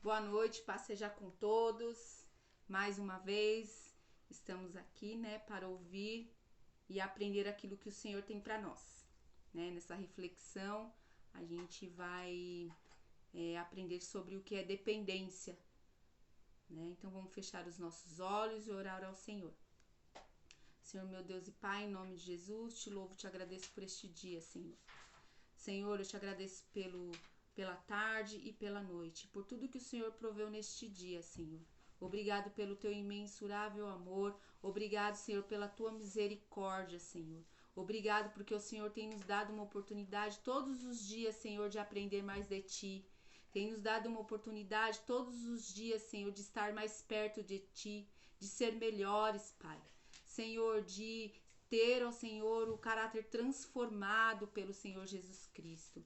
Boa noite, paz seja com todos. Mais uma vez, estamos aqui, né, para ouvir e aprender aquilo que o Senhor tem para nós, né? Nessa reflexão, a gente vai aprender sobre o que é dependência, né? Então, vamos fechar os nossos olhos e orar ao Senhor. Senhor, meu Deus e Pai, em nome de Jesus, te louvo, te agradeço por este dia, Senhor. Senhor, eu te agradeço pela tarde e pela noite, por tudo que o Senhor proveu neste dia, Senhor. Obrigado pelo teu imensurável amor, obrigado, Senhor, pela tua misericórdia, Senhor. Obrigado porque o Senhor tem nos dado uma oportunidade todos os dias, Senhor, de aprender mais de ti. Tem nos dado uma oportunidade todos os dias, Senhor, de estar mais perto de ti, de ser melhores, Pai. Senhor, de ter, ó Senhor, o caráter transformado pelo Senhor Jesus Cristo.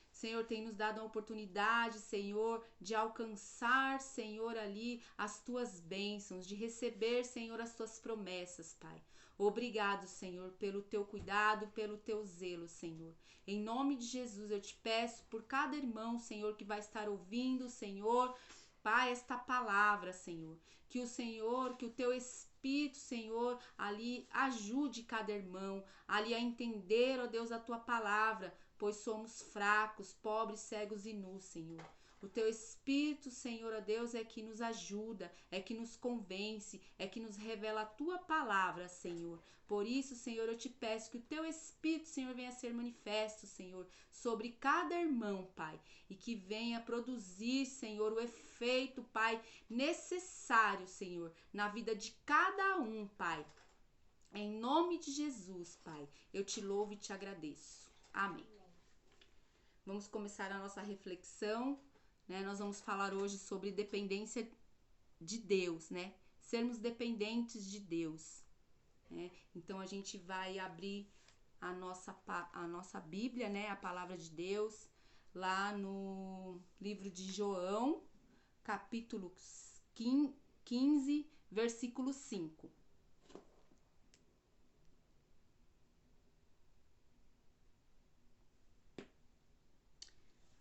Senhor, tem nos dado a oportunidade, Senhor, de alcançar, Senhor, ali as tuas bênçãos, de receber, Senhor, as tuas promessas, Pai. Obrigado, Senhor, pelo teu cuidado, pelo teu zelo, Senhor. Em nome de Jesus, eu te peço por cada irmão, Senhor, que vai estar ouvindo, Senhor, Pai, esta palavra, Senhor. Que o teu Espírito, Senhor, ali ajude cada irmão, ali a entender, ó Deus, a tua palavra, pois somos fracos, pobres, cegos e nus, Senhor. O teu Espírito, Senhor, ó Deus, é que nos ajuda, é que nos convence, é que nos revela a tua palavra, Senhor. Por isso, Senhor, eu te peço que o teu Espírito, Senhor, venha ser manifesto, Senhor, sobre cada irmão, Pai, e que venha produzir, Senhor, o efeito, Pai, necessário, Senhor, na vida de cada um, Pai. Em nome de Jesus, Pai, eu te louvo e te agradeço. Amém. Vamos começar a nossa reflexão, né? Nós vamos falar hoje sobre dependência de Deus, né? Sermos dependentes de Deus, né? Então a gente vai abrir a nossa Bíblia, né? A palavra de Deus, lá no livro de João, capítulo 15, versículo 5.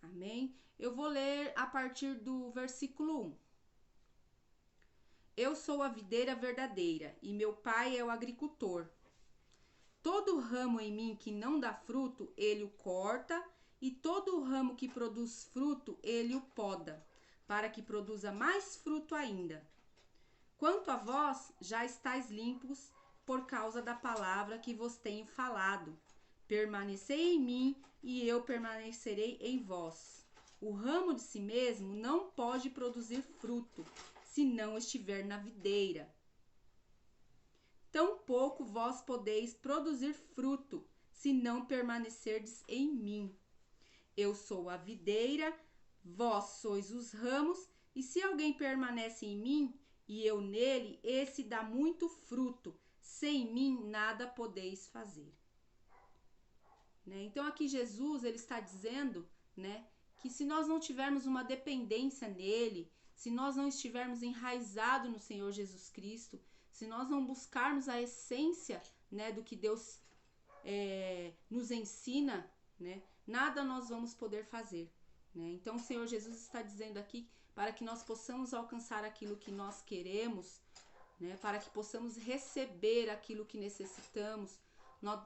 Amém? Eu vou ler a partir do versículo 1. Eu sou a videira verdadeira e meu pai é o agricultor. Todo ramo em mim que não dá fruto, ele o corta, e todo ramo que produz fruto, ele o poda, para que produza mais fruto ainda. Quanto a vós, já estáis limpos por causa da palavra que vos tenho falado. Permanecei em mim e eu permanecerei em vós. O ramo de si mesmo não pode produzir fruto, se não estiver na videira. Tampouco vós podeis produzir fruto, se não permanecerdes em mim. Eu sou a videira, vós sois os ramos, e se alguém permanece em mim, e eu nele, esse dá muito fruto. Sem mim nada podeis fazer. Né? Então aqui Jesus ele está dizendo, né, que se nós não tivermos uma dependência nele, se nós não estivermos enraizados no Senhor Jesus Cristo, se nós não buscarmos a essência, né, do que Deus nos ensina, né, nada nós vamos poder fazer. Né? Então o Senhor Jesus está dizendo aqui para que nós possamos alcançar aquilo que nós queremos, né, para que possamos receber aquilo que necessitamos,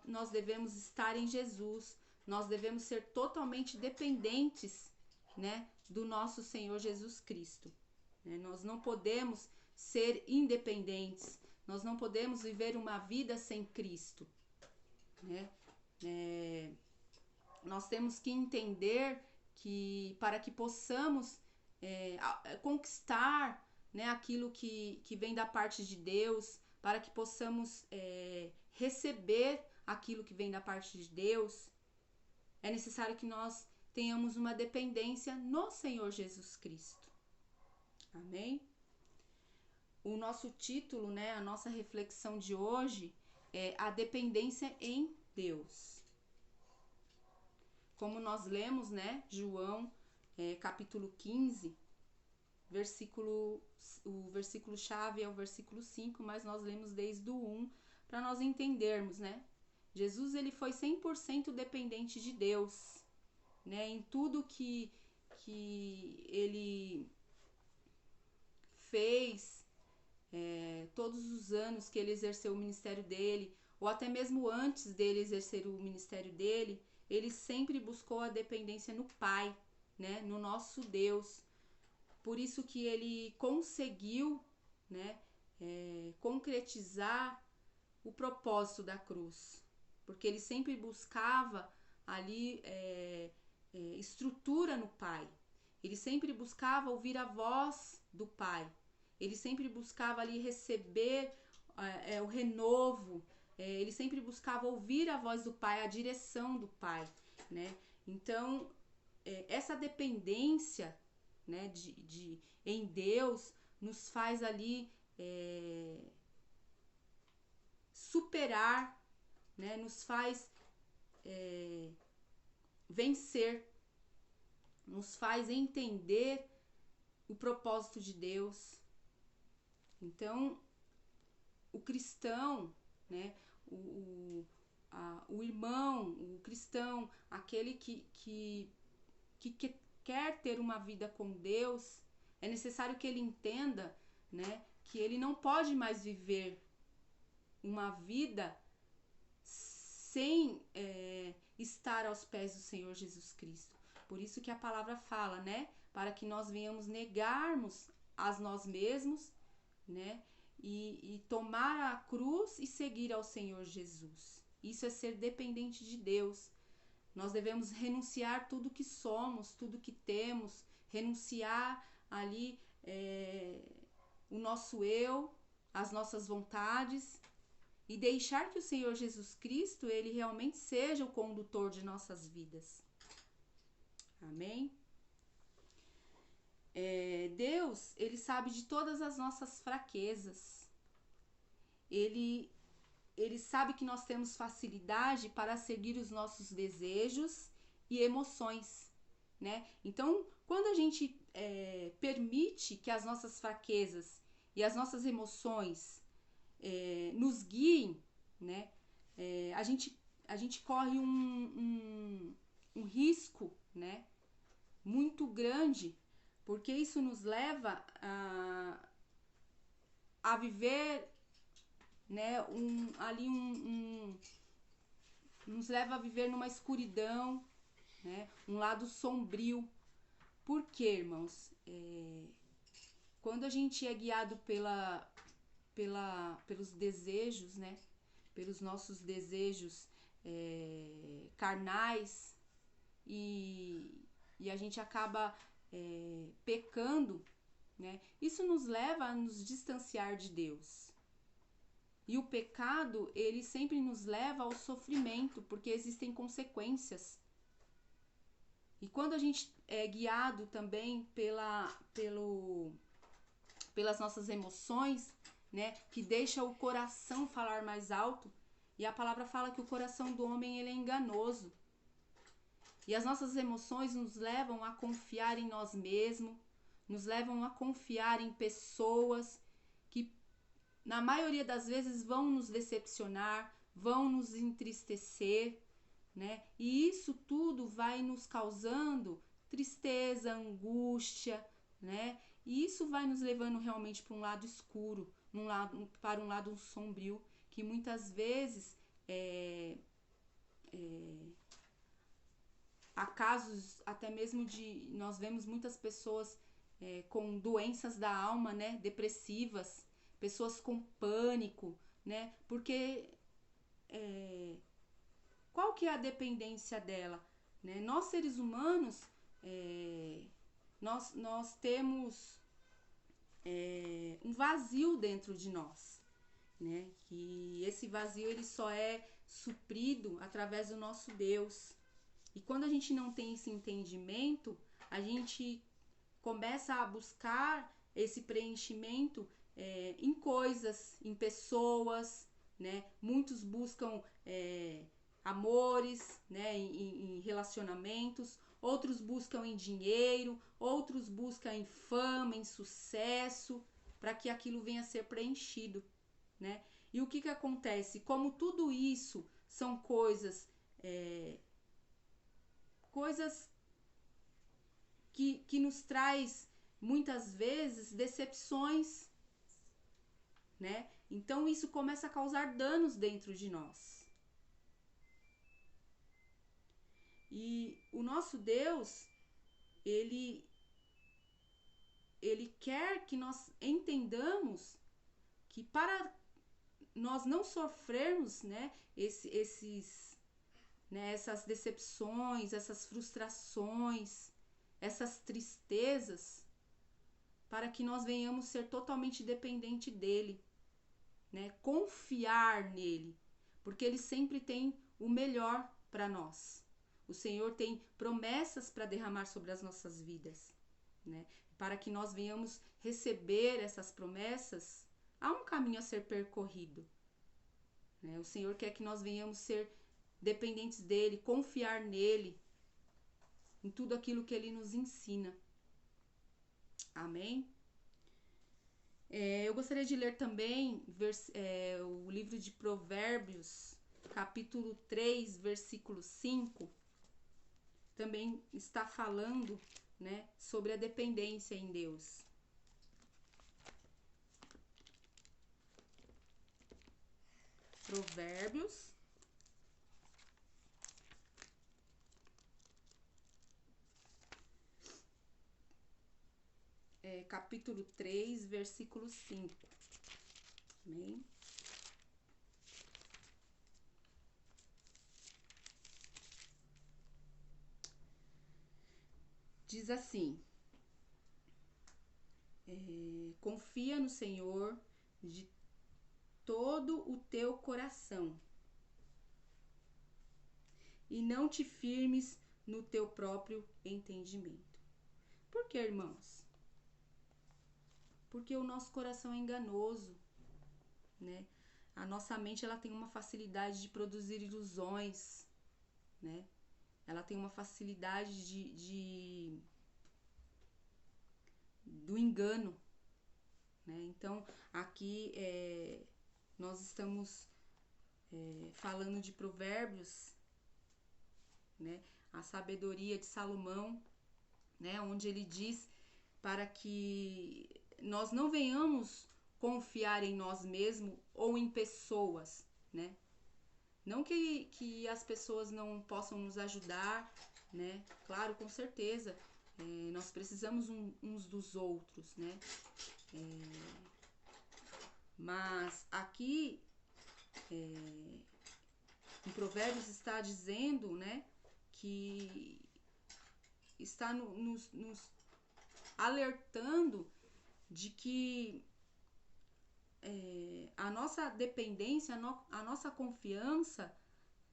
nós devemos estar em Jesus, nós devemos ser totalmente dependentes, né, do nosso Senhor Jesus Cristo. Né? Nós não podemos ser independentes, nós não podemos viver uma vida sem Cristo. Né? Nós temos que entender que para que possamos conquistar, né, aquilo que vem da parte de Deus, para que possamos receber aquilo que vem da parte de Deus, é necessário que nós tenhamos uma dependência no Senhor Jesus Cristo. Amém? O nosso título, né, a nossa reflexão de hoje é a dependência em Deus. Como nós lemos, né, João, capítulo 15, o versículo chave é o versículo 5, mas nós lemos desde o 1 para nós entendermos, né? Jesus ele foi 100% dependente de Deus, né? Em tudo que ele fez, todos os anos que ele exerceu o ministério dele, ou até mesmo antes dele exercer o ministério dele, ele sempre buscou a dependência no Pai, né, no nosso Deus. Por isso que ele conseguiu, né, concretizar o propósito da cruz, porque ele sempre buscava ali estrutura no Pai, ele sempre buscava ouvir a voz do Pai, ele sempre buscava ali receber o renovo, ele sempre buscava ouvir a voz do Pai, a direção do Pai, né? Então, essa dependência, né, em Deus nos faz ali superar, né, nos faz vencer, nos faz entender o propósito de Deus. Então, o cristão, né, o irmão, o cristão, aquele que quer ter uma vida com Deus, é necessário que ele entenda, né, que ele não pode mais viver uma vida sem estar aos pés do Senhor Jesus Cristo. Por isso que a palavra fala, né, para que nós venhamos negarmos a nós mesmos, né, e tomar a cruz e seguir ao Senhor Jesus. Isso é ser dependente de Deus. Nós devemos renunciar tudo que somos, tudo que temos, renunciar ali o nosso eu, as nossas vontades, e deixar que o Senhor Jesus Cristo, ele realmente seja o condutor de nossas vidas. Amém? Deus, ele sabe de todas as nossas fraquezas. Ele sabe que nós temos facilidade para seguir os nossos desejos e emoções, né? Então, quando a gente permite que as nossas fraquezas e as nossas emoções nos guiem, né? A gente corre um risco, né, muito grande, porque isso nos leva a viver, né, nos leva a viver numa escuridão, né, um lado sombrio. Por quê, irmãos? Quando a gente é guiado pelos desejos, né, pelos nossos desejos carnais, e a gente acaba pecando, né, isso nos leva a nos distanciar de Deus. E o pecado, ele sempre nos leva ao sofrimento, porque existem consequências. E quando a gente é guiado também pelas nossas emoções, né, que deixa o coração falar mais alto, e a palavra fala que o coração do homem ele é enganoso. E as nossas emoções nos levam a confiar em nós mesmos, nos levam a confiar em pessoas que, na maioria das vezes, vão nos decepcionar, vão nos entristecer, né? E isso tudo vai nos causando tristeza, angústia, né? E isso vai nos levando realmente para um lado escuro, para um lado sombrio, que muitas vezes há casos até mesmo de nós vemos muitas pessoas com doenças da alma, né, depressivas, pessoas com pânico, né, porque qual que é a dependência dela, né? Nós seres humanos nós temos um vazio dentro de nós, né? Que esse vazio ele só é suprido através do nosso Deus. E quando a gente não tem esse entendimento, a gente começa a buscar esse preenchimento em coisas, em pessoas, né? Muitos buscam amores, né? Em relacionamentos, outros buscam em dinheiro, outros buscam em fama, em sucesso, para que aquilo venha a ser preenchido, né? E o que acontece? Como tudo isso são coisas que nos traz muitas vezes decepções, né? Então isso começa a causar danos dentro de nós. E o nosso Deus, ele quer que nós entendamos que para nós não sofrermos, né, essas decepções, essas frustrações, essas tristezas, para que nós venhamos ser totalmente dependente dele, né, confiar nele, porque ele sempre tem o melhor para nós. O Senhor tem promessas para derramar sobre as nossas vidas, né? Para que nós venhamos receber essas promessas, há um caminho a ser percorrido, né? O Senhor quer que nós venhamos ser dependentes dele, confiar nele, em tudo aquilo que ele nos ensina. Amém? Eu gostaria de ler também o livro de Provérbios, capítulo 3, versículo 5. Também está falando, né, sobre a dependência em Deus. Provérbios, capítulo 3, versículo 5. Amém? Diz assim: confia no Senhor de todo o teu coração e não te firmes no teu próprio entendimento. Por que, irmãos? Porque o nosso coração é enganoso, né? A nossa mente, ela tem uma facilidade de produzir ilusões, né? Ela tem uma facilidade do engano, né? Então, aqui nós estamos falando de Provérbios, né? A sabedoria de Salomão, né? Onde ele diz para que nós não venhamos confiar em nós mesmos ou em pessoas, né? Não que as pessoas não possam nos ajudar, né? Claro, com certeza, nós precisamos uns dos outros, né? Mas aqui em Provérbios está dizendo, né, que está nos alertando de que a nossa dependência, a nossa confiança,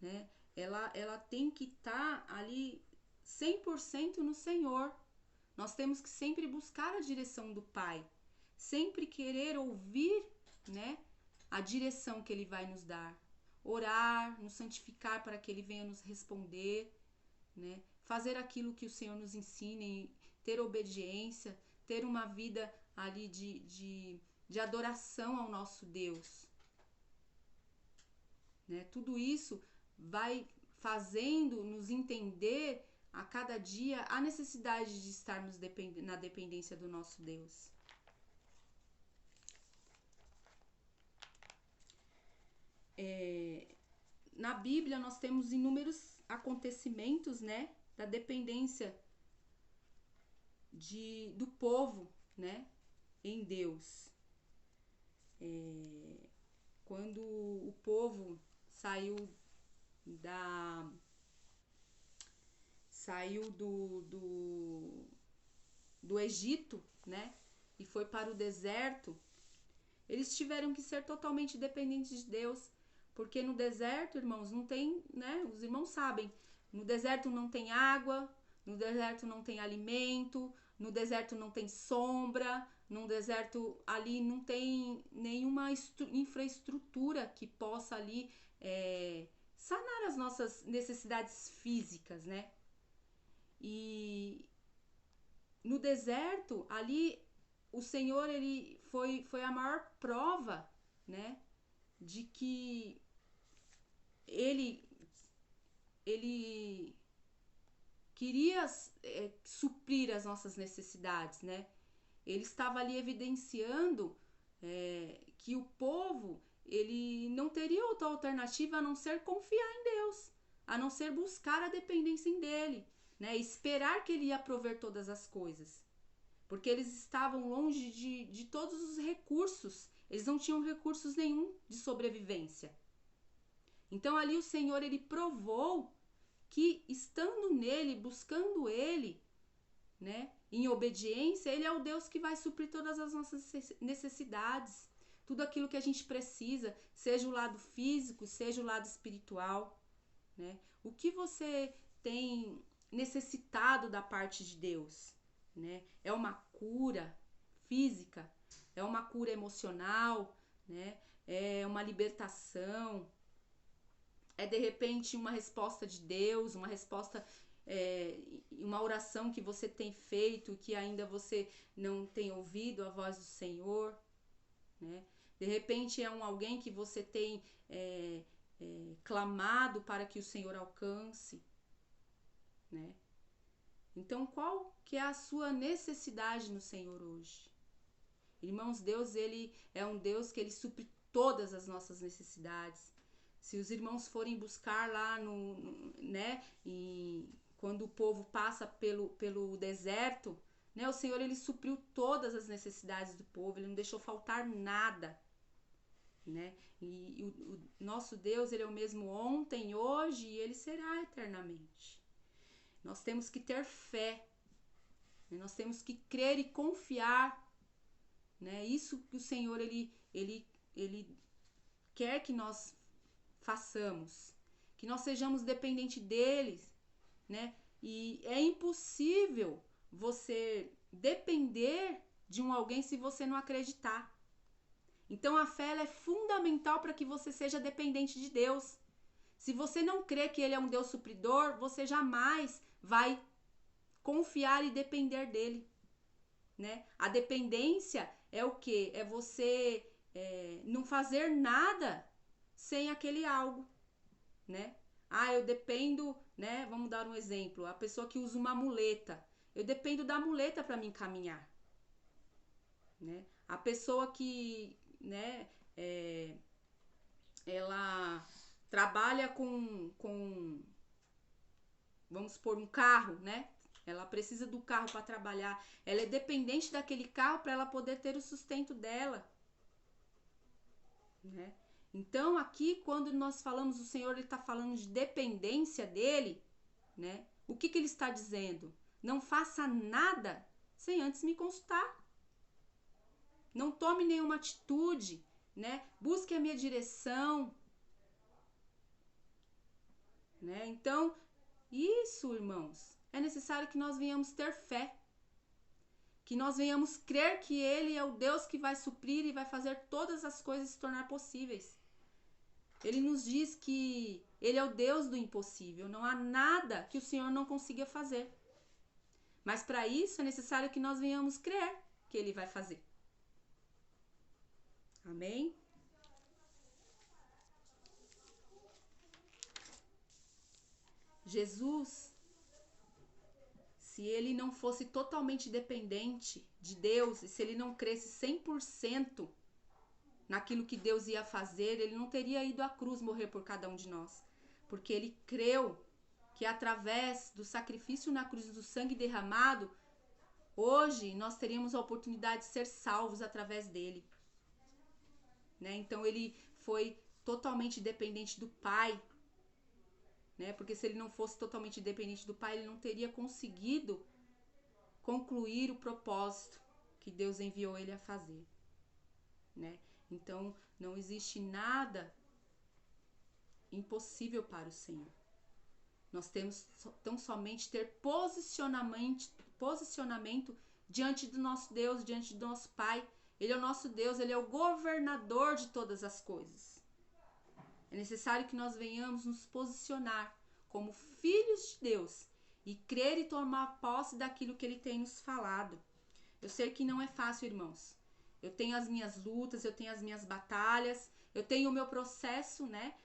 né, ela tem que estar ali 100% no Senhor. Nós temos que sempre buscar a direção do Pai, sempre querer ouvir, né, a direção que Ele vai nos dar, orar, nos santificar para que Ele venha nos responder, né, fazer aquilo que o Senhor nos ensina, ter obediência, ter uma vida ali de adoração ao nosso Deus, né? Tudo isso vai fazendo nos entender a cada dia a necessidade de estarmos na dependência do nosso Deus. Na Bíblia nós temos inúmeros acontecimentos, né, da dependência do povo, né, em Deus. Quando o povo saiu do Egito, né, e foi para o deserto, eles tiveram que ser totalmente dependentes de Deus, porque no deserto, irmãos, não tem, né, os irmãos sabem, no deserto não tem água, no deserto não tem alimento, no deserto não tem sombra, no deserto ali não tem nenhuma infraestrutura que possa ali sanar as nossas necessidades físicas, né? E no deserto, ali, o Senhor, ele foi a maior prova, né? De que ele queria suprir as nossas necessidades, né? ele estava ali evidenciando que o povo, ele não teria outra alternativa a não ser confiar em Deus, a não ser buscar a dependência em dele, né? Esperar que ele ia prover todas as coisas. Porque eles estavam longe de todos os recursos, eles não tinham recursos nenhum de sobrevivência. Então ali o Senhor, ele provou que estando nele, buscando ele, né, em obediência, ele é o Deus que vai suprir todas as nossas necessidades, tudo aquilo que a gente precisa, seja o lado físico, seja o lado espiritual, né? O que você tem necessitado da parte de Deus, né? É uma cura física, é uma cura emocional, né? É uma libertação, é de repente uma resposta de Deus, uma resposta, uma oração que você tem feito, que ainda você não tem ouvido a voz do Senhor, né? De repente é alguém que você tem clamado para que o Senhor alcance, né? Então, qual que é a sua necessidade no Senhor hoje? Irmãos, Deus, ele é um Deus que ele supre todas as nossas necessidades. Se os irmãos forem buscar lá né, quando o povo passa pelo deserto, né, o Senhor, ele supriu todas as necessidades do povo, ele não deixou faltar nada, né? E o nosso Deus, ele é o mesmo ontem, hoje e ele será eternamente. Nós temos que ter fé, né? Nós temos que crer e confiar, né? Isso que o Senhor, ele quer que nós façamos, que nós sejamos dependentes deles, né? E é impossível você depender de alguém se você não acreditar. Então a fé, ela é fundamental para que você seja dependente de Deus. Se você não crê que ele é um Deus supridor, você jamais vai confiar e depender dele, né? A dependência é o quê? É você não fazer nada sem aquele algo, né? Ah, eu dependo, né? Vamos dar um exemplo. A pessoa que usa uma muleta. Eu dependo da muleta para me encaminhar, né? A pessoa que, né? Ela trabalha vamos supor, um carro, né? Ela precisa do carro para trabalhar. Ela é dependente daquele carro para ela poder ter o sustento dela, né? Então, aqui, quando nós falamos, o Senhor, ele está falando de dependência dele, né? O que ele está dizendo? Não faça nada sem antes me consultar. Não tome nenhuma atitude, né? Busque a minha direção, né? Então, isso, irmãos, é necessário que nós venhamos ter fé, que nós venhamos crer que ele é o Deus que vai suprir e vai fazer todas as coisas se tornar possíveis. Ele nos diz que ele é o Deus do impossível, não há nada que o Senhor não consiga fazer. Mas para isso é necessário que nós venhamos crer que ele vai fazer. Amém? Jesus, se ele não fosse totalmente dependente de Deus, e se ele não cresce 100% naquilo que Deus ia fazer, ele não teria ido à cruz morrer por cada um de nós. Porque ele creu que através do sacrifício na cruz, do sangue derramado, hoje nós teríamos a oportunidade de ser salvos através dele, né? Então ele foi totalmente dependente do Pai, né? Porque se ele não fosse totalmente dependente do Pai, ele não teria conseguido concluir o propósito que Deus enviou ele a fazer, né? Então não existe nada impossível para o Senhor. Nós temos tão somente ter posicionamento diante do nosso Deus, diante do nosso Pai. Ele é o nosso Deus, ele é o governador de todas as coisas. É necessário que nós venhamos nos posicionar como filhos de Deus e crer e tomar posse daquilo que ele tem nos falado. Eu sei que não é fácil, irmãos. Eu tenho as minhas lutas, eu tenho as minhas batalhas, eu tenho o meu processo, né?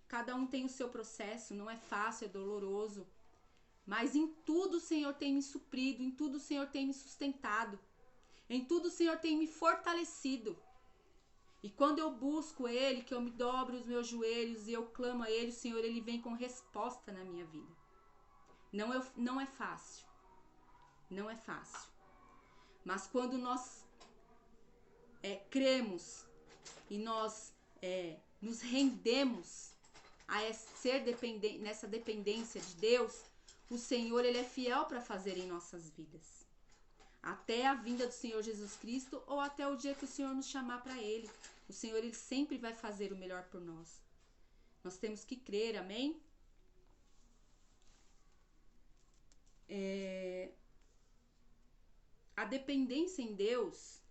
Cada um tem o seu processo, não é fácil, é doloroso. Mas em tudo o Senhor tem me suprido, em tudo o Senhor tem me sustentado. Em tudo o Senhor tem me fortalecido. E quando eu busco Ele, que eu me dobro os meus joelhos e eu clamo a Ele, o Senhor, Ele vem com resposta na minha vida. Não é fácil. Não é fácil. Mas quando nós cremos e nós nos rendemos a ser dependente, nessa dependência de Deus, o Senhor, Ele é fiel para fazer em nossas vidas. Até a vinda do Senhor Jesus Cristo ou até o dia que o Senhor nos chamar para Ele. O Senhor, Ele sempre vai fazer o melhor por nós. Nós temos que crer, amém? A dependência em Deus,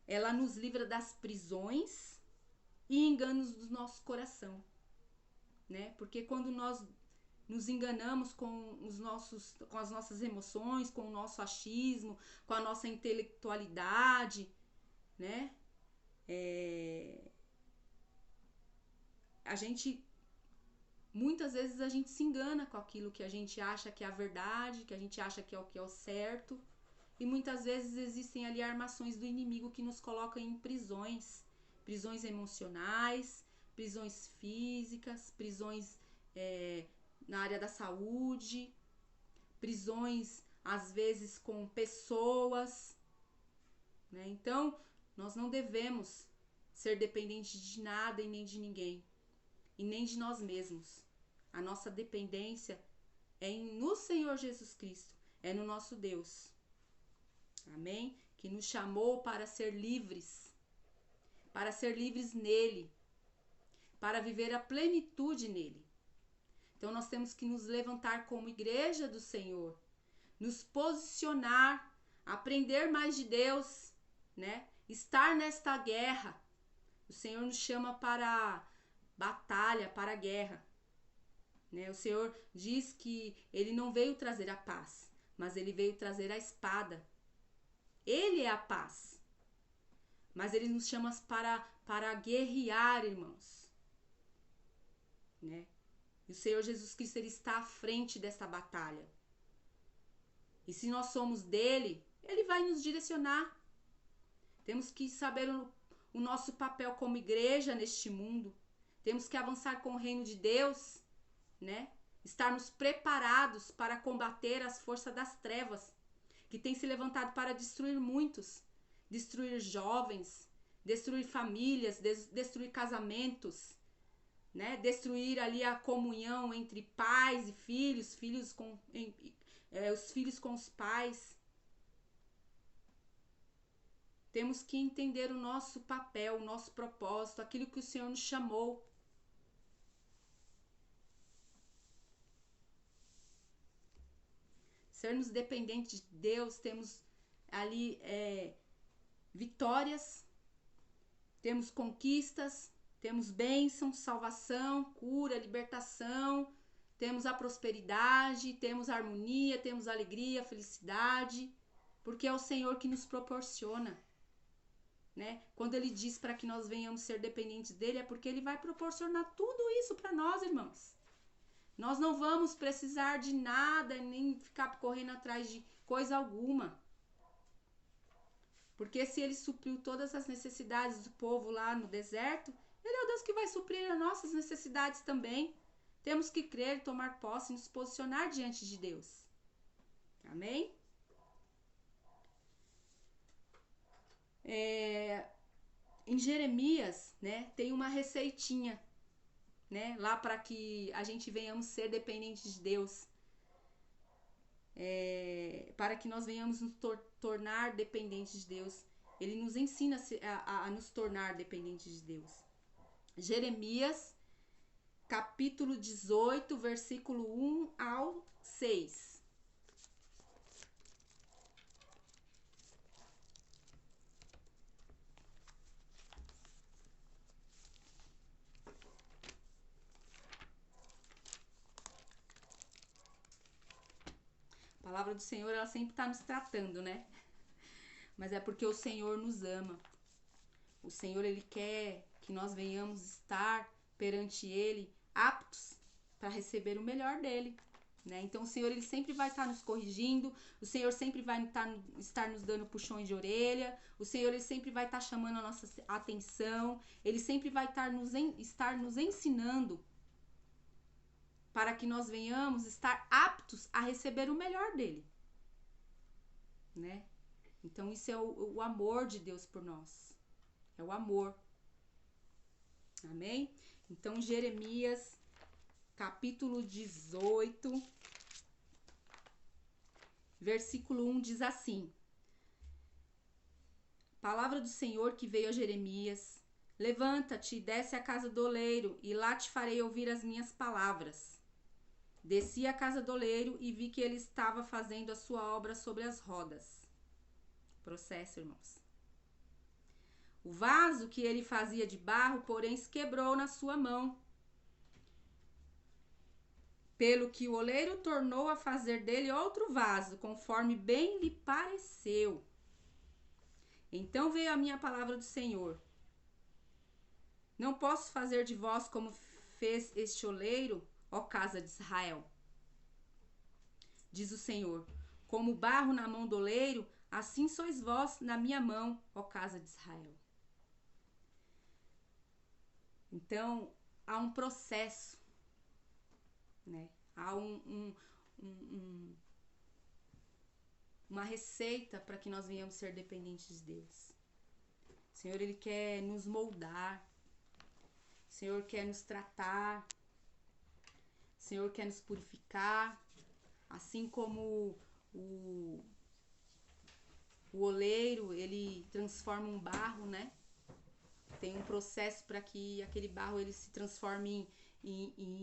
ela nos livra das prisões e enganos do nosso coração, né? Porque quando nós nos enganamos com as nossas emoções, com o nosso achismo, com a nossa intelectualidade, né? Muitas vezes a gente se engana com aquilo que a gente acha que é a verdade, que a gente acha que é o certo. E muitas vezes existem ali armações do inimigo que nos colocam em prisões. Prisões emocionais, prisões físicas, prisões na área da saúde, prisões às vezes com pessoas, né? Então, nós não devemos ser dependentes de nada e nem de ninguém, e nem de nós mesmos. A nossa dependência é no Senhor Jesus Cristo, é no nosso Deus. Amém? Que nos chamou para ser livres nele, para viver a plenitude nele. Então nós temos que nos levantar como igreja do Senhor, nos posicionar, aprender mais de Deus, né? Estar nesta guerra. O Senhor nos chama para a batalha, para a guerra, né? O Senhor diz que Ele não veio trazer a paz, mas Ele veio trazer a espada. Ele é a paz. Mas Ele nos chama para guerrear, irmãos, né? E o Senhor Jesus Cristo, Ele está à frente dessa batalha. E se nós somos dele, Ele vai nos direcionar. Temos que saber o nosso papel como igreja neste mundo. Temos que avançar com o reino de Deus, né? Estarmos preparados para combater as forças das trevas, que tem se levantado para destruir muitos. Destruir jovens, destruir famílias, destruir casamentos, né? Destruir ali a comunhão entre pais e filhos, os filhos com os pais. Temos que entender o nosso papel, o nosso propósito, aquilo que o Senhor nos chamou. Sermos dependentes de Deus, temos ali vitórias, temos conquistas, temos bênção, salvação, cura, libertação, temos a prosperidade, temos a harmonia, temos a alegria, a felicidade, porque é o Senhor que nos proporciona, né? Quando Ele diz para que nós venhamos ser dependentes dEle, é porque Ele vai proporcionar tudo isso para nós, irmãos. Nós não vamos precisar de nada, nem ficar correndo atrás de coisa alguma. Porque se Ele supriu todas as necessidades do povo lá no deserto, Ele é o Deus que vai suprir as nossas necessidades também. Temos que crer, tomar posse e nos posicionar diante de Deus. Amém? Em Jeremias, né, tem uma receitinha, né, lá para que a gente venhamos ser dependentes de Deus. Para que nós venhamos nos tornar dependentes de Deus. Ele nos ensina a nos tornar dependentes de Deus. Jeremias, capítulo 18, versículo 1 ao 6. A palavra do Senhor, ela sempre está nos tratando, né? Mas é porque o Senhor nos ama. O Senhor, Ele quer que nós venhamos estar perante Ele aptos para receber o melhor dEle. né? Então o Senhor, ele sempre vai estar nos corrigindo, o Senhor sempre vai estar nos dando puxões de orelha, o Senhor, ele sempre vai estar chamando a nossa atenção, ele sempre vai estar nos ensinando para que nós venhamos estar aptos a receber o melhor dele, né? Então isso é o amor de Deus por nós, é o amor, amém? Então Jeremias capítulo 18, versículo 1 diz assim: Palavra do Senhor que veio a Jeremias: Levanta-te e desce à casa do oleiro, e lá te farei ouvir as minhas palavras. Desci à casa do oleiro e vi que ele estava fazendo a sua obra sobre as rodas. Processo, irmãos. O vaso que ele fazia de barro, porém, se quebrou na sua mão. Pelo que o oleiro tornou a fazer dele outro vaso, conforme bem lhe pareceu. Então veio a minha palavra do Senhor: Não posso fazer de vós como fez este oleiro, ó casa de Israel. Diz o Senhor: Como barro na mão do oleiro, assim sois vós na minha mão, ó casa de Israel. Então, há um processo, né? Há uma receita para que nós venhamos ser dependentes de Deus. O Senhor, ele quer nos moldar. O Senhor quer nos tratar. O Senhor quer nos purificar. Assim como o oleiro, ele transforma um barro, né? Tem um processo para que aquele barro ele se transforme em